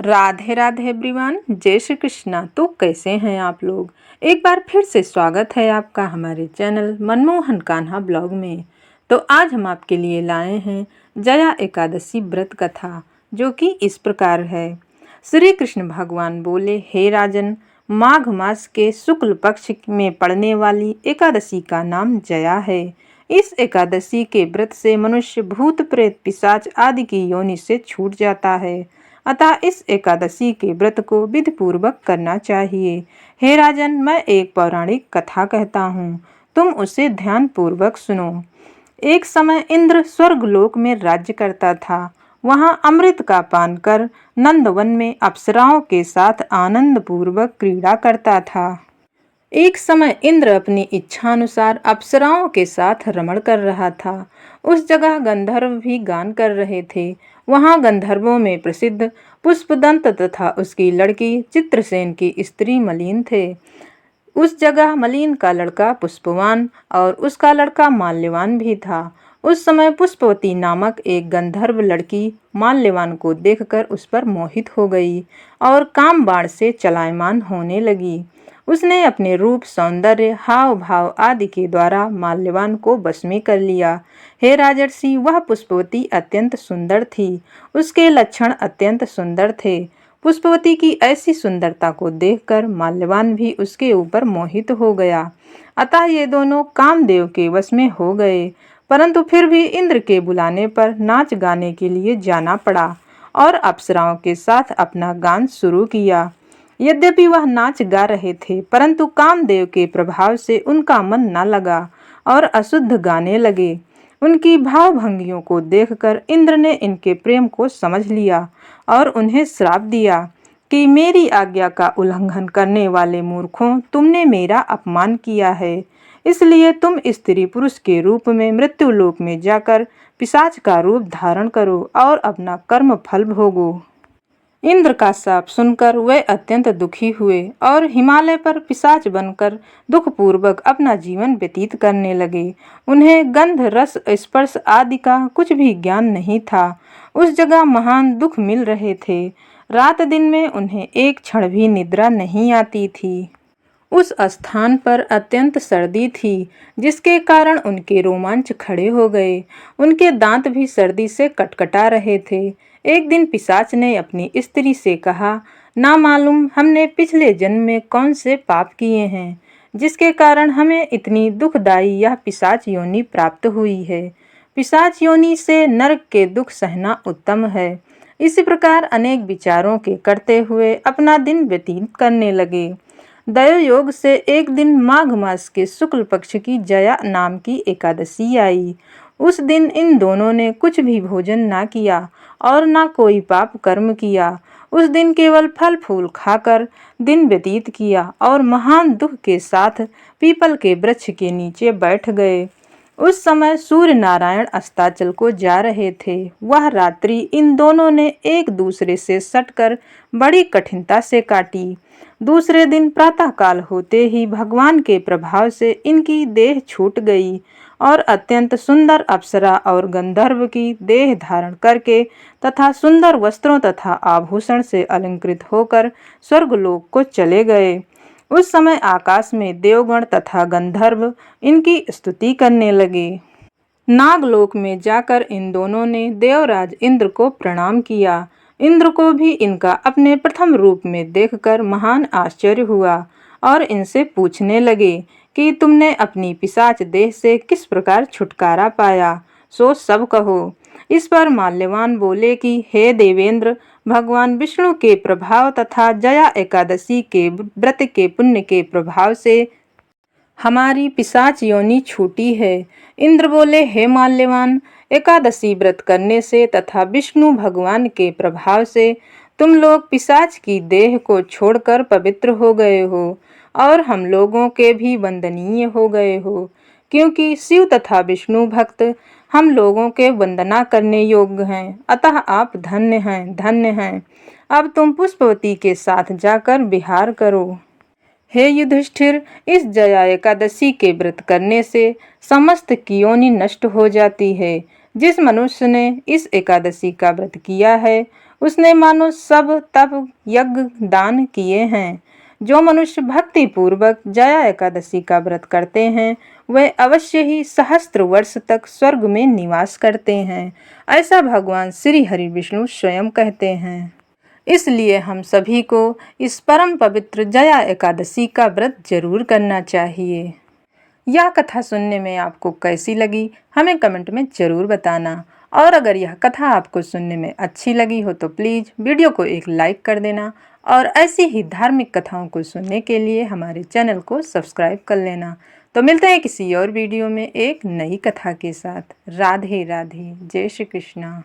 Radhe Radhe everyone, जय श्री कृष्णा। तो कैसे हैं आप लोग। एक बार फिर से स्वागत है आपका हमारे चैनल मनमोहन कान्हा ब्लॉग में। तो आज हम आपके लिए लाए हैं जया एकादशी व्रत कथा, जो कि इस प्रकार है। श्री कृष्ण भगवान बोले, हे राजन, माघ मास के शुक्ल पक्ष में पड़ने वाली एकादशी का नाम जया है। इस एकादशी के व्रत से मनुष्य भूत प्रेत पिशाच आदि की योनि से छूट जाता है। अतः इस एकादशी के व्रत को विधि पूर्वक करना चाहिए। हे राजन, मैं एक पौराणिक कथा कहता हूँ, तुम उसे ध्यान पूर्वक सुनो। एक समय इंद्र स्वर्गलोक में राज्य करता था। वहाँ अमृत का पान कर नंदवन में अप्सराओं के साथ आनंद पूर्वक क्रीड़ा करता था। एक समय इंद्र अपनी इच्छानुसार अप्सराओं के साथ रमण कर रहा था। उस जगह गंधर्व भी गान कर रहे थे। वहां गंधर्वों में प्रसिद्ध पुष्पदंत तथा उसकी लड़की चित्रसेन की स्त्री मलिन थे। उस जगह मलिन का लड़का पुष्पवान और उसका लड़का माल्यवान भी था। उस समय पुष्पवती नामक एक गंधर्व लड़की माल्यवान को देखकर उस पर मोहित हो गई और काम बाण से चलायमान होने लगी। उसने अपने रूप, सौंदर्य, हाव भाव आदि के द्वारा माल्यवान को वश में कर लिया। हे राजर्षि, वह पुष्पवती अत्यंत सुंदर थी। उसके लक्षण अत्यंत सुंदर थे। पुष्पवती की ऐसी सुंदरता को देखकर माल्यवान भी उसके ऊपर मोहित हो गया। अतः ये दोनों कामदेव के वश में हो गए। परंतु फिर भी इंद्र के बुलाने पर नाच गाने के लिए जाना पड़ा और अप्सराओं के साथ अपना गान शुरू किया। यद्यपि वह नाच गा रहे थे, परंतु कामदेव के प्रभाव से उनका मन न लगा और अशुद्ध गाने लगे। उनकी भावभंगियों को देखकर इंद्र ने इनके प्रेम को समझ लिया और उन्हें श्राप दिया कि मेरी आज्ञा का उल्लंघन करने वाले मूर्खों, तुमने मेरा अपमान किया है। इसलिए तुम स्त्री पुरुष के रूप में मृत्युलोक में जाकर पिशाच का रूप धारण करो और अपना कर्म फल भोगो। इंद्र का शाप सुनकर वे अत्यंत दुखी हुए और हिमालय पर पिशाच बनकर दुखपूर्वक अपना जीवन व्यतीत करने लगे। उन्हें गंध, रस, स्पर्श आदि का कुछ भी ज्ञान नहीं था। उस जगह महान दुख मिल रहे थे। रात दिन में उन्हें एक क्षण भी निद्रा नहीं आती थी। उस स्थान पर अत्यंत सर्दी थी, जिसके कारण उनके रोमांच खड़े हो गए। उनके दांत भी सर्दी से कटकटा रहे थे। एक दिन पिशाच ने अपनी स्त्री से कहा, ना मालूम हमने पिछले जन्म में कौन से पाप किए हैं, जिसके कारण हमें इतनी दुखदायी यह पिशाच योनि प्राप्त हुई है। पिशाच योनि से नरक के दुख सहना उत्तम है। इसी प्रकार अनेक विचारों के करते हुए अपना दिन व्यतीत करने लगे। दयो योग से एक दिन माघ मास के शुक्ल पक्ष की जया नाम की एकादशी आई। उस दिन इन दोनों ने कुछ भी भोजन ना किया और ना कोई पाप कर्म किया। उस दिन केवल फल फूल खाकर दिन व्यतीत किया और महान दुख के साथ पीपल के वृक्ष के नीचे बैठ गए। उस समय सूर्य नारायण अस्ताचल को जा रहे थे। वह रात्रि इन दोनों ने एक दूसरे से सटकर बड़ी कठिनता से काटी। दूसरे दिन प्रातःकाल होते ही भगवान के प्रभाव से इनकी देह छूट गई और अत्यंत सुंदर अप्सरा और गंधर्व की देह धारण करके तथा सुंदर वस्त्रों तथा आभूषण से अलंकृत होकर स्वर्गलोक को चले गए। उस समय आकाश में देवगण तथा गंधर्व इनकी स्तुति करने लगे। नागलोक में जाकर इन दोनों ने देवराज इंद्र को प्रणाम किया। इंद्र को भी इनका अपने प्रथम रूप में देखकर महान आश्चर्य हुआ और इनसे पूछने लगे कि तुमने अपनी पिशाच देह से किस प्रकार छुटकारा पाया, सो सब कहो। इस पर माल्यवान बोले कि हे देवेंद्र, भगवान विष्णु के प्रभाव तथा जया एकादशी के व्रत के पुण्य के प्रभाव से हमारी पिशाच योनि छूटी है। इंद्र बोले, हे माल्यवान, एकादशी व्रत करने से तथा विष्णु भगवान के प्रभाव से तुम लोग पिशाच की देह को छोड़कर पवित्र हो गए हो और हम लोगों के भी वंदनीय हो गए हो, क्योंकि शिव तथा विष्णु भक्त हम लोगों के वंदना करने योग्य हैं। अतः आप धन्य हैं, धन्य हैं। अब तुम पुष्पवती के साथ जाकर विहार करो। हे युधिष्ठिर, इस जया एकादशी के व्रत करने से समस्त योनि नष्ट हो जाती है। जिस मनुष्य ने इस एकादशी का व्रत किया है उसने मानो सब तप यज्ञ दान किए हैं। जो मनुष्य भक्ति पूर्वक जया एकादशी का व्रत करते हैं वे अवश्य ही सहस्त्र वर्ष तक स्वर्ग में निवास करते हैं, ऐसा भगवान श्री हरि विष्णु स्वयं कहते हैं। इसलिए हम सभी को इस परम पवित्र जया एकादशी का व्रत जरूर करना चाहिए। यह कथा सुनने में आपको कैसी लगी हमें कमेंट में ज़रूर बताना, और अगर यह कथा आपको सुनने में अच्छी लगी हो तो प्लीज़ वीडियो को एक लाइक कर देना, और ऐसी ही धार्मिक कथाओं को सुनने के लिए हमारे चैनल को सब्सक्राइब कर लेना। तो मिलते हैं किसी और वीडियो में एक नई कथा के साथ। राधे राधे, जय श्री कृष्णा।